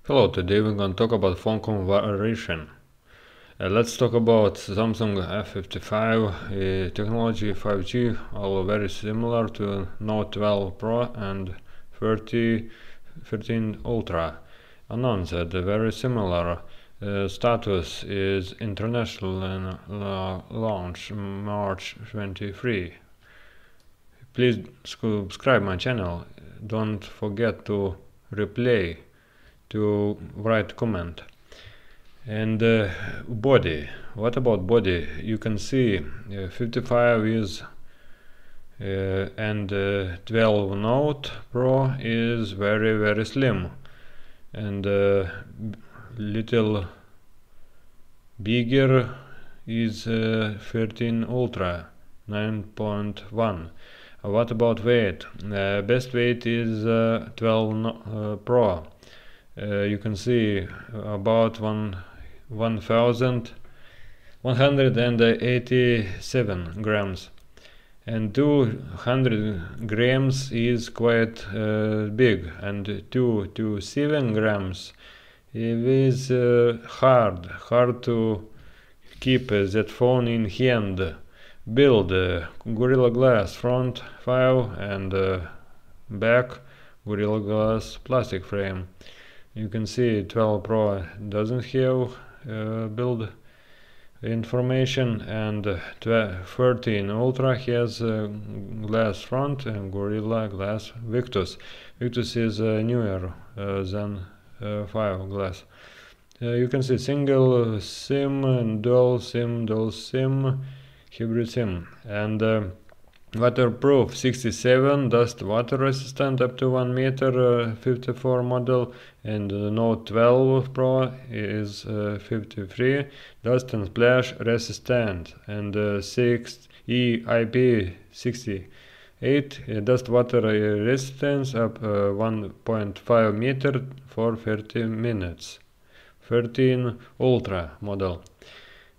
Hello, today we're going to talk about phone comparison. Let's talk about Samsung A55 technology 5G, all very similar to Note 12 Pro and 13 Ultra. Announced very similar. Status is international and launch March 23. Please subscribe my channel. Don't forget to replay, to write comment. And body, what about body? You can see 55 is and 12 Note Pro is very slim, and little bigger is 13 Ultra 9.1. What about weight? Best weight is 12 Pro. You can see about 1187 grams, and 200 grams is quite big, and 2 to 7 grams it is hard to keep that phone in hand. Build Gorilla Glass front 5 and back Gorilla Glass plastic frame. You can see 12 Pro doesn't have build information, and 13 Ultra has glass front and Gorilla Glass Victus. Victus is newer than 5 glass. You can see single SIM and dual SIM, hybrid SIM, and waterproof 67, dust water resistant up to 1 meter 54 model, and the Note 12 Pro is 53, dust and splash resistant, and 6 IP68 dust water resistance up 1.5 meter for 30 minutes. 13 Ultra model.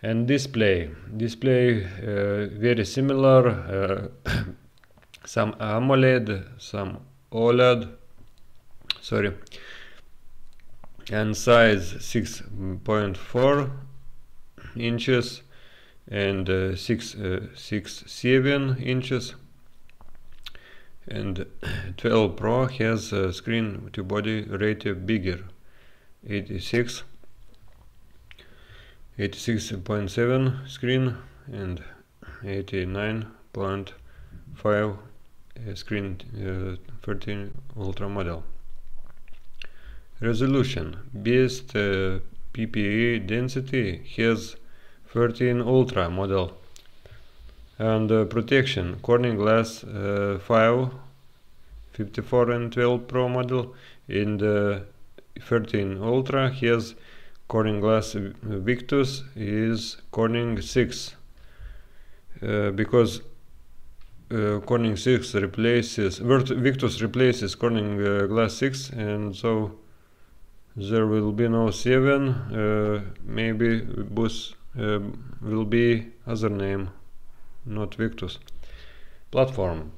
And display very similar, some AMOLED, some OLED, and size 6.4 inches and 6.7 inches, and 12 Pro has screen to body ratio bigger, 86.7 screen and 89.5 screen 13 Ultra model. Resolution, best PPE density has 13 Ultra model, and protection Corning Glass 5, 54 and 12 Pro model, and 13 Ultra has Corning Glass Victus is Corning 6, because Corning 6 replaces Victus replaces Corning Glass 6, and so there will be no 7. Maybe Bus will be other name, not Victus. Platform,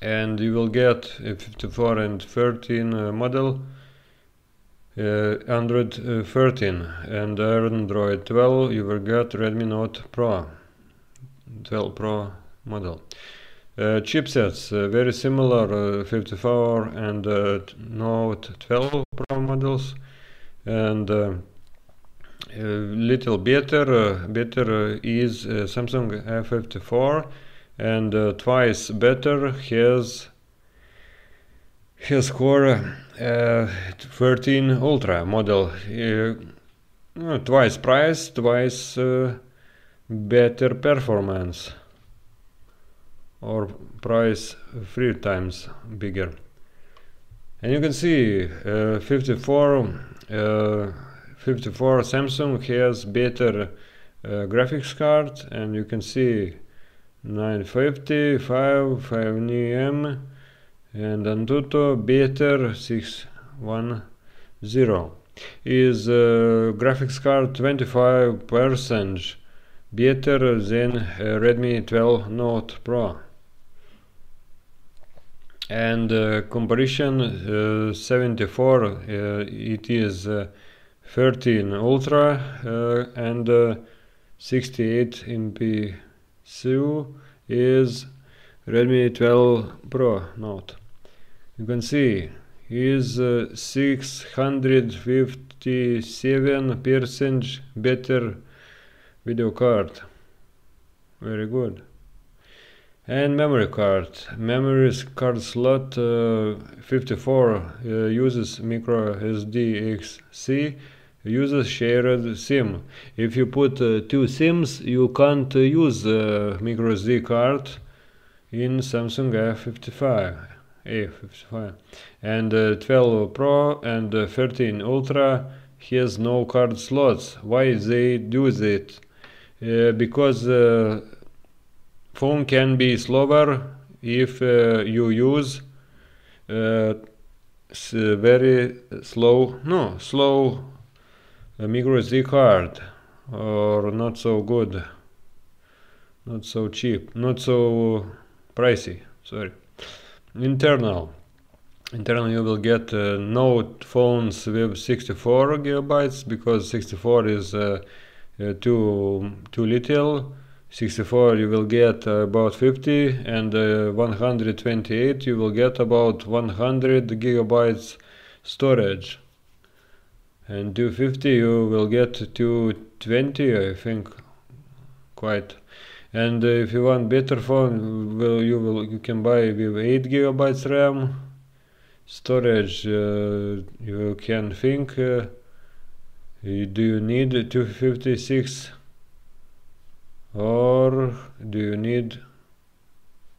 and you will get a 54 and 13 model, Android 13, and Android 12 you will get Redmi Note Pro 12 Pro model. Chipsets very similar, 54 and Note 12 Pro models, and little better is Samsung A54, and twice better has Core 13 Ultra model, twice price, twice better performance, or price 3 times bigger. And you can see 54 Samsung has better graphics card, and you can see 950 5nm, and Antutu better 610 is graphics card 25% better than Redmi 12 Note Pro. And comparison 74 it is 13 Ultra and 68 MP SU is Redmi 12 Pro Note. You can see is 657% better video card. Very good. And memory card. Memory card slot 54 uses micro SD XC, uses shared SIM. If you put two SIMs, you can't use micro SD card in Samsung A55. And 12 Pro and 13 Ultra has no card slots. Why they do that? Because phone can be slower if you use very slow micro SD card, or not so good, not so cheap, not so pricey, sorry. Internal you will get Note phones with 64 gigabytes, because 64 is too little. 64 you will get about 50, and 128 you will get about 100 gigabytes storage, and 250 you will get 220, I think, quite. And if you want better phone, you can buy with 8 gigabytes RAM storage. You can think, do you need 256 or do you need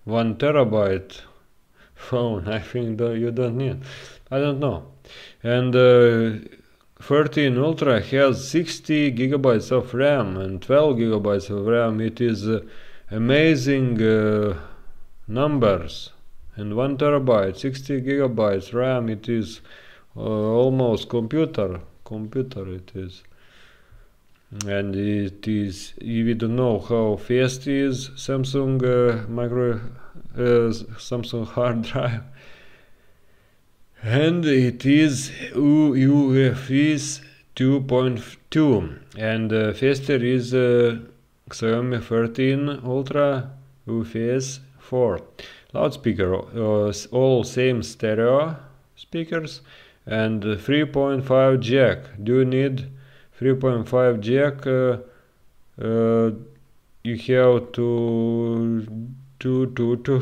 1 terabyte phone? I think you don't need. I don't know. And 13 Ultra has 60 gigabytes of RAM and 12 gigabytes of RAM. It is amazing numbers. And 1 terabyte, 60 gigabytes RAM, it is almost computer it is. And it is, we don't know how fast is Samsung Samsung hard drive. And it is UFS 2.2, and faster is Xiaomi 13 Ultra UFS 4. Loudspeaker, all same stereo speakers, and 3.5 jack. Do you need 3.5 jack? You have to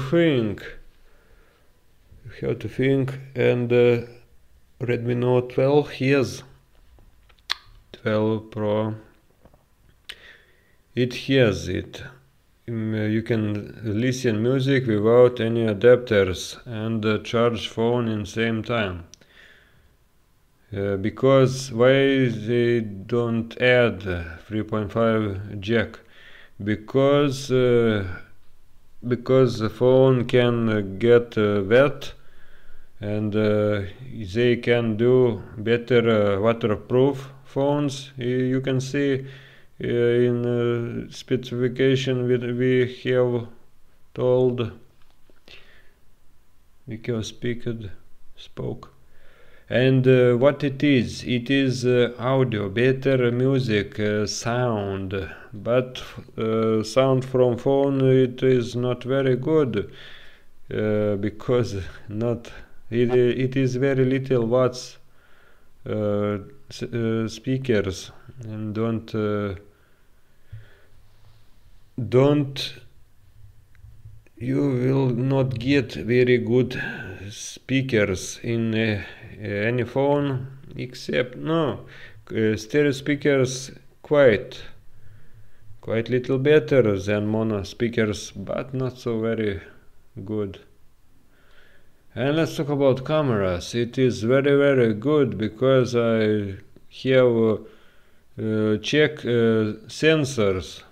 think. You have to think, and Redmi Note 12 has 12 Pro. It has it. You can listen music without any adapters and charge phone in same time. Because why they don't add 3.5 jack? Because the phone can get wet, and they can do better waterproof phones. You can see in specification we have told, we have spoke. And what it is audio, better music, sound, but sound from phone it is not very good, because it is very little watts speakers, and you will not get very good speakers in any phone, except stereo speakers quite little better than mono speakers, but not so very good. And let's talk about cameras. It is very, very good, because I have check sensors.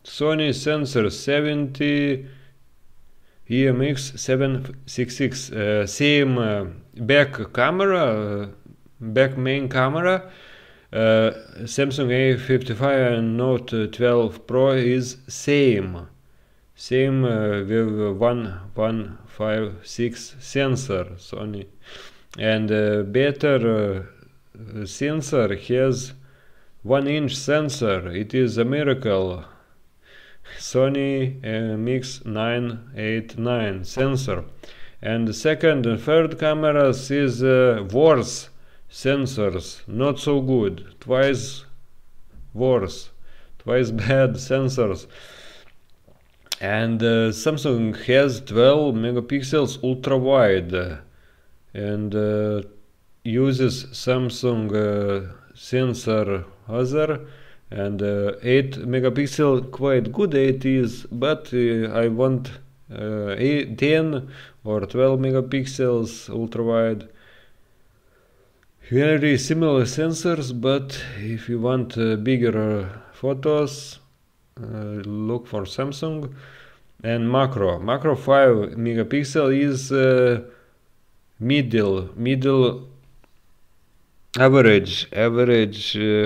Sony sensor 70 EMX766, same back camera, back main camera. Samsung A55 and Note 12 Pro is same same with 1156 sensor Sony, and better sensor has 1-inch sensor. It is a miracle. Sony Mix 989 sensor. And the second and third cameras is worse sensors, not so good, twice worse, twice bad sensors. And Samsung has 12 megapixels ultra wide and uses Samsung sensor other, and 8 megapixel quite good it is, but I want 10 or 12 megapixels ultra wide. Very similar sensors, but if you want bigger photos, look for Samsung. And macro 5 megapixel is middle average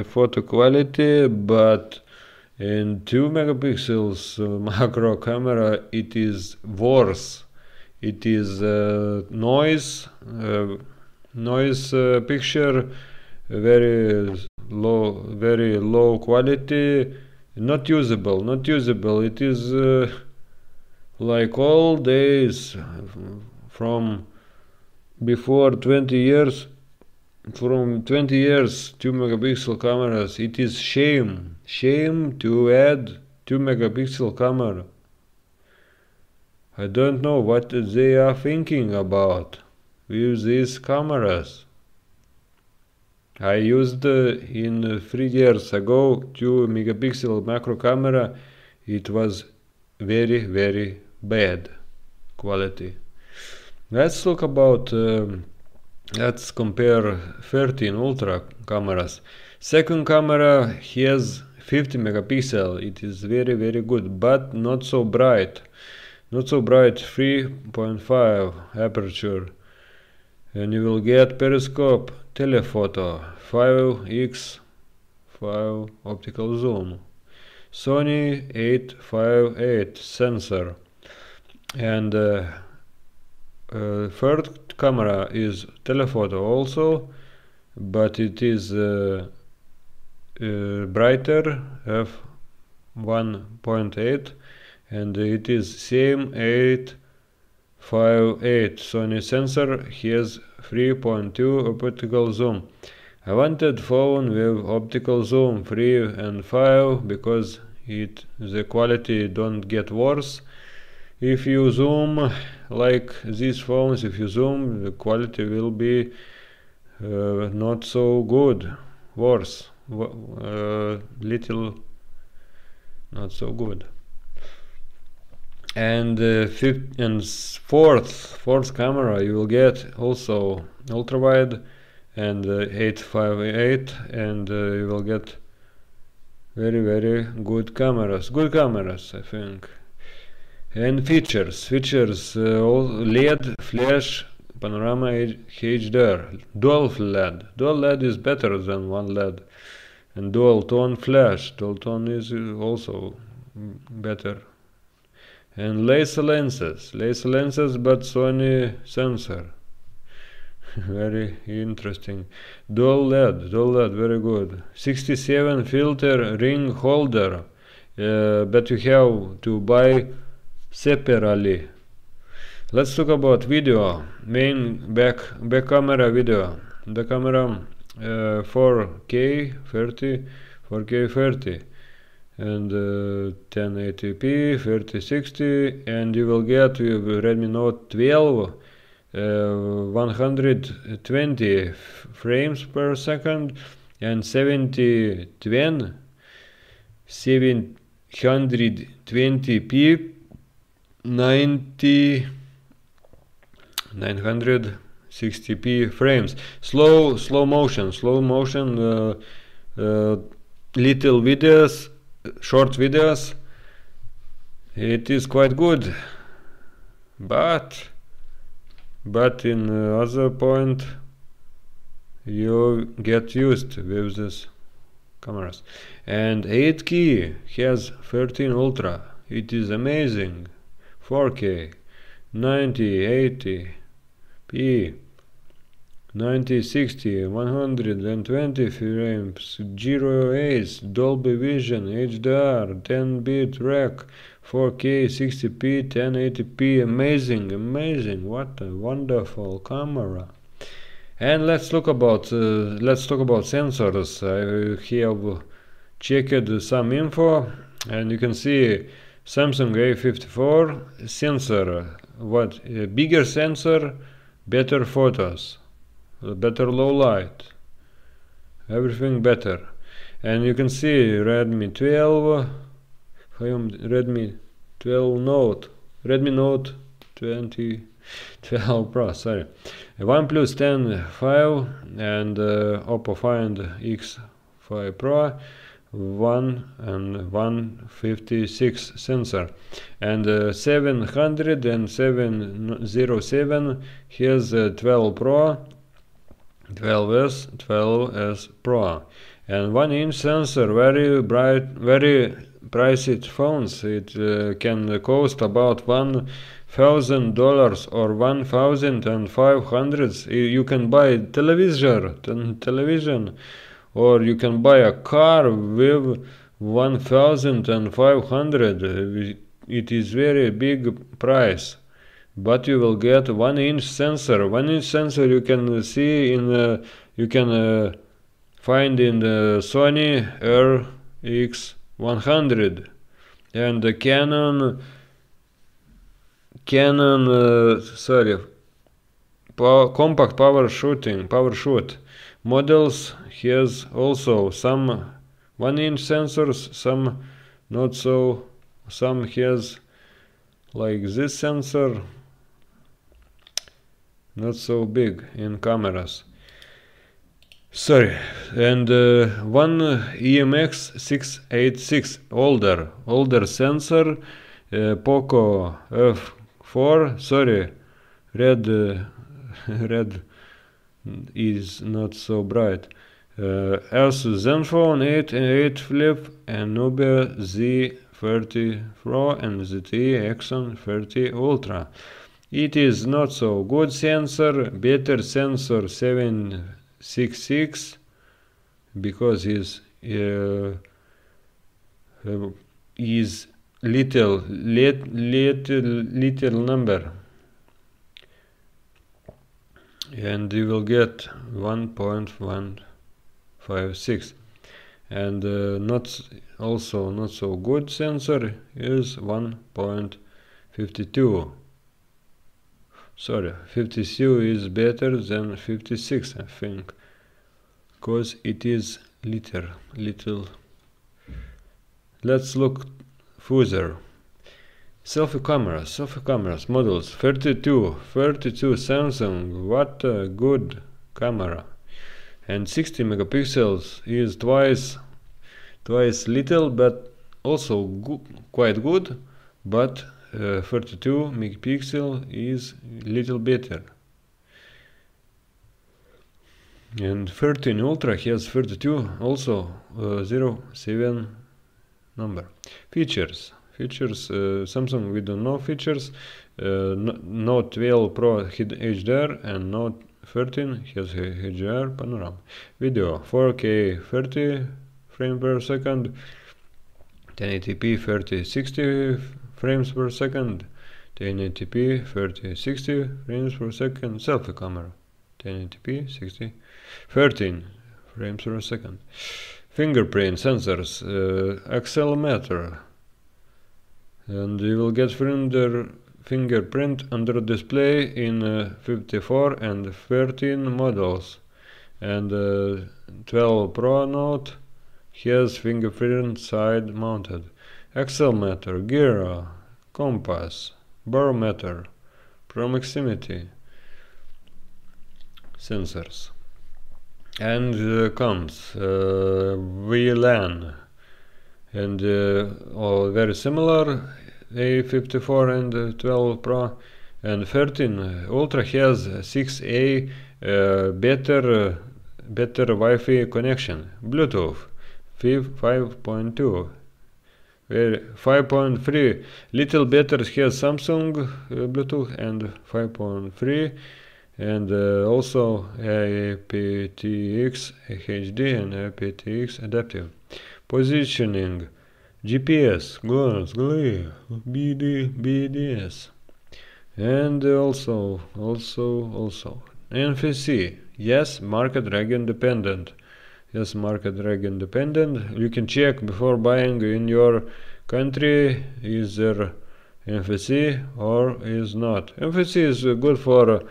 photo quality, but in 2 megapixels macro camera it is worse. It is noise picture, very low quality, not usable. It is like all days from before 20 years. From 20 years, 2 megapixel cameras. It is shame to add 2 megapixel camera. I don't know what they are thinking about with these cameras. I used in 3 years ago 2 megapixel macro camera. It was very bad quality. Let's look about let's compare 13 ultra cameras. Second camera has 50 megapixel. It is very good, but not so bright. 3.5 aperture, and you will get periscope, telephoto, 5x 5 optical zoom, Sony 858 sensor, and third camera is telephoto also, but it is brighter, f1.8, and it is same 858. Sony sensor has 3.2 optical zoom. I wanted phone with optical zoom 3 and 5 because the quality don't get worse. If you zoom like these phones, if you zoom, the quality will be not so good, worse, little not so good. And fourth camera you will get also ultra wide and 858, and you will get very good cameras, I think. And features LED, flash, panorama HDR, dual LED is better than one LED, and dual tone flash, dual tone is also better. And laser lenses, but Sony sensor. Very interesting. Dual LED, very good. 67 filter ring holder, but you have to buy separately. Let's talk about video. Main back camera video. The camera 4K 30, and 1080p 3060, and you will get with Redmi Note 12 120 frames per second and 720p 960p frames. Slow motion little videos, short videos. It is quite good, but in other point you get used with this cameras. And 8K has 13 Ultra. it is amazing. 4K, 9080p, 9060, 120 frames, Gyro Ace, Dolby Vision, HDR, 10-bit rec, 4K, 60p, 1080p, amazing, what a wonderful camera. And let's talk about sensors. I have checked some info, and you can see Samsung A54 sensor. Bigger sensor, better photos, better low light, everything better. And you can see Redmi 12 Note, Redmi Note 12 Pro, sorry, OnePlus 10 5 and Oppo Find X5 Pro, 1 and 156 sensor, and 700 and 707 has 12 Pro, 12S, 12S Pro, and 1-inch sensor, very bright, very priced phones. It can cost about $1,000 or 1,500. You can buy television, or you can buy a car with 1,500. It is very big price, but you will get 1-inch sensor. 1-inch sensor you can see in you can find in the Sony RX100 and the Canon compact power shoot models has also some 1-inch sensors, some not so, some has like this sensor, not so big in cameras. Sorry, and one EMX686 older sensor, Poco F4. Sorry, red is not so bright. Also Zenfone 8 Flip and Nubia Z30 Pro and ZTE Exxon 30 Ultra. It is not so good sensor, better sensor 766 because is little number, and you will get 1.156, and not so good sensor is 1.52. Sorry, 52 is better than 56, I think, because it is little. Let's look further. Selfie cameras models 32 Samsung, what a good camera, and 60 megapixels is twice little, but also quite good, but 32 megapixel is little better. And 13 Ultra has 32 also 07 number. Features Samsung, we don't know features. Note 12 Pro HDR and Note 13 has HDR panorama. Video 4K 30 frames per second, 1080p 30-60 frames per second, 1080p 30-60 frames per second. Selfie camera 1080p 13 frames per second. Fingerprint sensors, accelerometer, and you will get fingerprint under display in 54 and 13 models, and 12 Pro Note has fingerprint side mounted. Accelerometer, gyro, compass, barometer, proximity sensors. And comes VLAN, and all very similar. A54 and 12 Pro and 13 Ultra has 6A better Wi-Fi connection, Bluetooth 5.2, 5.3 little better has Samsung Bluetooth and 5.3, and also aptX HD and aptX adaptive. Positioning, GPS, glass, glare, BDS, and also NFC. Yes, market region dependent. Yes, market region dependent. You can check before buying in your country is there NFC or is not. NFC is good for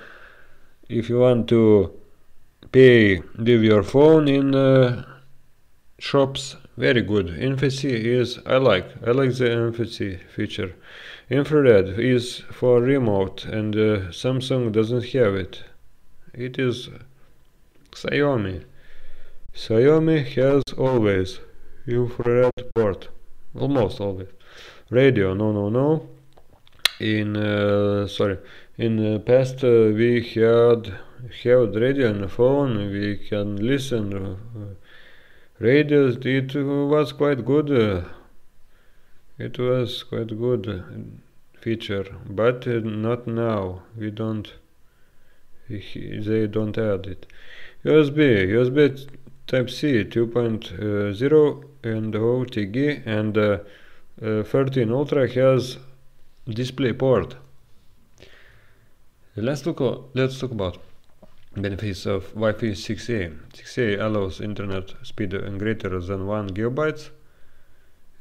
if you want to pay with your phone in shops. Very good. NFC is I like the NFC feature. Infrared is for remote, and Samsung doesn't have it. It is Xiaomi. Xiaomi has always infrared port, almost always. Radio, no. In past we had radio on the phone. We can listen radio. It was quite good. It was quite good feature, but not now. They don't add it. USB Type-C 2.0 and OTG, and 13 Ultra has display port. Let's talk about benefits of Wi-Fi 6E. 6E allows internet speed greater than 1 GB,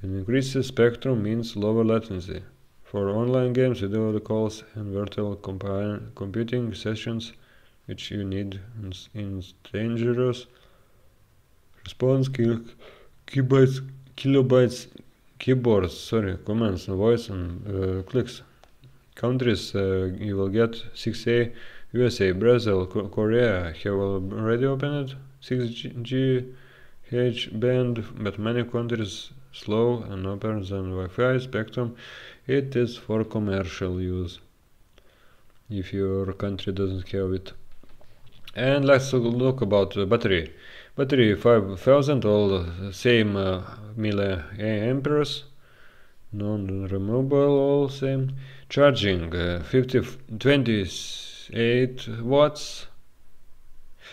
and increased spectrum means lower latency for online games, video calls, and virtual computing sessions, which you need in dangerous response kilobytes keyboards, commands, voice, and clicks. Countries you will get 6A. USA, Brazil, Korea have already opened 6G band, but many countries slow and open than Wi-Fi spectrum. It is for commercial use if your country doesn't have it. And let's look about battery. Battery 5000, all same milliamperes, non-removable, all same. Charging 28 watts,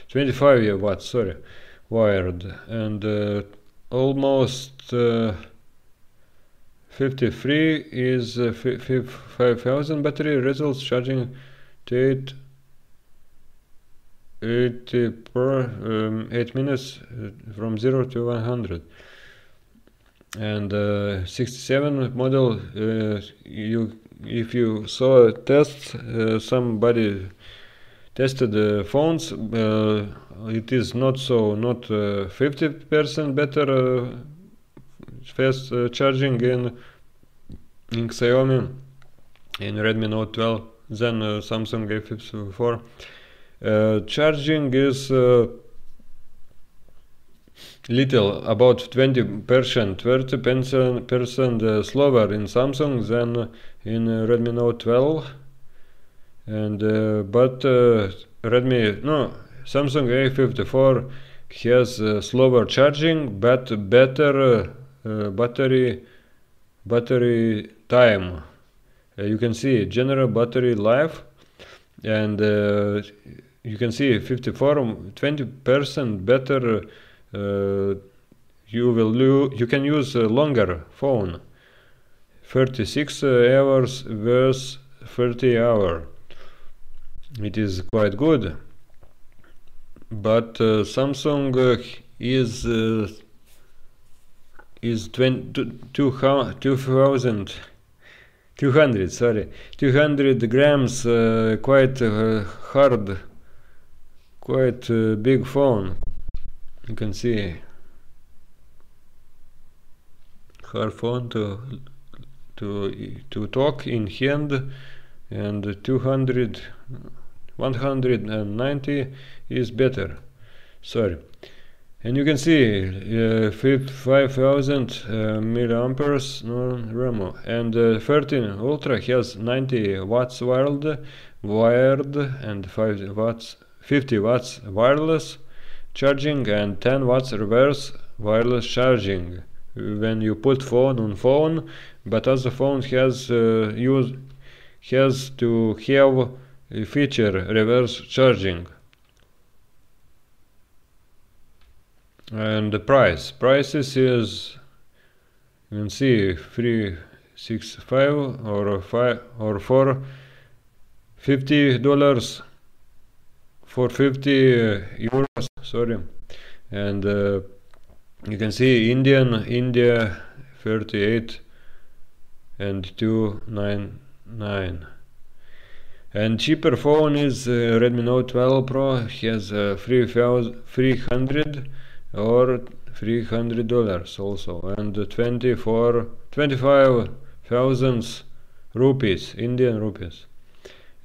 25 watts, wired, and almost 53 is 5000 battery results charging to 80 per 8 minutes from 0 to 100. And 67 model, if you saw a test, somebody tested phones, it is not 50% better fast charging in Xiaomi in Redmi Note 12 than Samsung A54. Charging is little, about 20% slower in Samsung than in Redmi Note 12, and Samsung A54 has slower charging but better battery time. You can see general battery life, and you can see 20% better. You can use a longer phone, 36 hours versus 30 hours. It is quite good, but Samsung is 200 grams, quite hard, quite big phone. You can see hard phone to talk in hand, and 190 is better. And you can see 5000 milliamperes REMO, and 13 Ultra has 90 watts wired and 50 watts wireless charging, and 10 watts reverse wireless charging when you put phone on phone, but other phone has to have a feature reverse charging. And the prices is, you can see, 365 or $450 for 50 euros, sorry. And you can see India 38 and 299. And cheaper phone is Redmi Note 12 Pro, has 300 or $300 also, and 25,000 rupees, Indian rupees.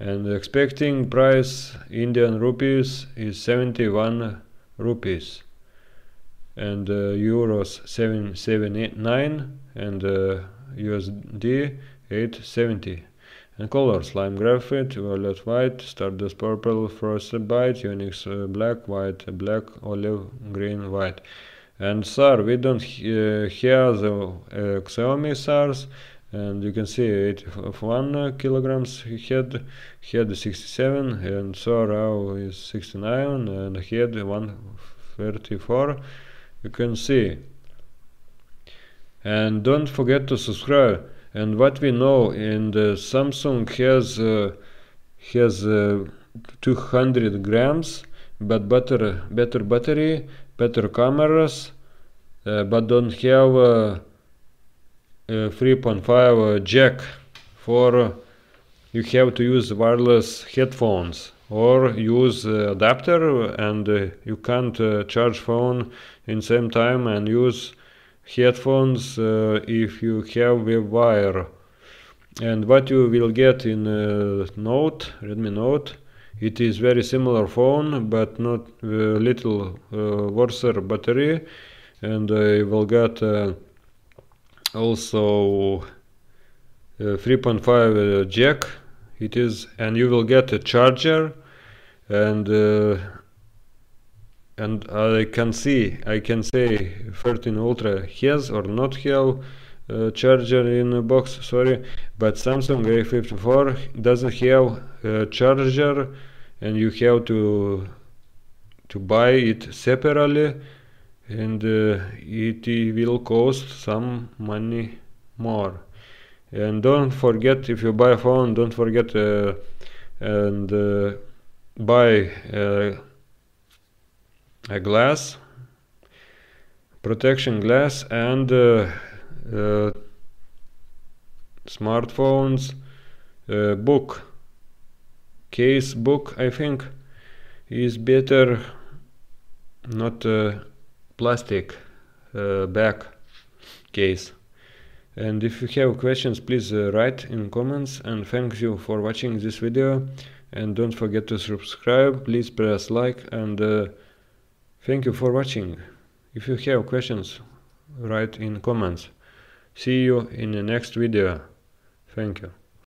And expecting price Indian rupees is 71 rupees, and euros 779, and USD 870. And colors: lime graphite, violet white, stardust purple, frostbite, onyx black, white black, olive green white. And SAR, we don't have the Xiaomi SARs, and you can see 81 kilograms head 67, and SAR now is 69, and head 134. You can see. And don't forget to subscribe. And what we know, in the Samsung has 200 grams, but better battery, better cameras, but don't have 3.5 jack for you have to use wireless headphones or use adapter, and you can't charge phone in same time and use headphones if you have a wire. And what you will get in Redmi Note, it is very similar phone, but not little worse battery, and you will get also 3.5 jack. It is, and you will get a charger, and I can say 13 Ultra has or not have charger in a box, sorry, but Samsung A54 doesn't have a charger, and you have to buy it separately, and it will cost some money more. And don't forget, if you buy a phone, don't forget and buy a glass, protection glass, and smartphones book, case book, I think, is better, not plastic back case. And if you have questions, please write in comments, and thank you for watching this video, and don't forget to subscribe, please press like, and thank you for watching. If you have questions, write in comments. See you in the next video. Thank you.